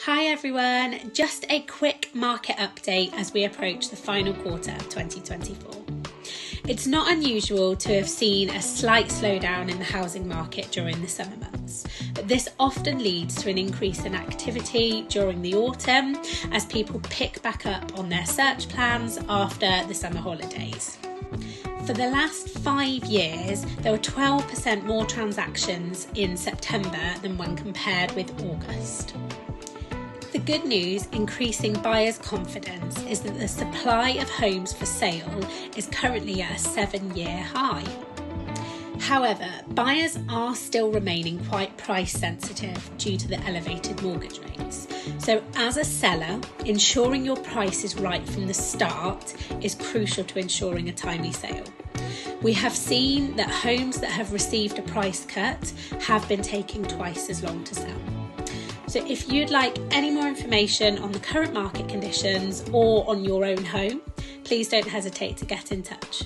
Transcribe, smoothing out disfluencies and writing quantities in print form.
Hi everyone, just a quick market update as we approach the final quarter of 2024. It's not unusual to have seen a slight slowdown in the housing market during the summer months, but this often leads to an increase in activity during the autumn as people pick back up on their search plans after the summer holidays. For the last 5 years, there were 12% more transactions in September than when compared with August. The good news, increasing buyers' confidence, is that the supply of homes for sale is currently at a 7-year high. However, buyers are still remaining quite price sensitive due to the elevated mortgage rates. So as a seller, ensuring your price is right from the start is crucial to ensuring a timely sale. We have seen that homes that have received a price cut have been taking twice as long to sell. So if you'd like any more information on the current market conditions or on your own home, please don't hesitate to get in touch.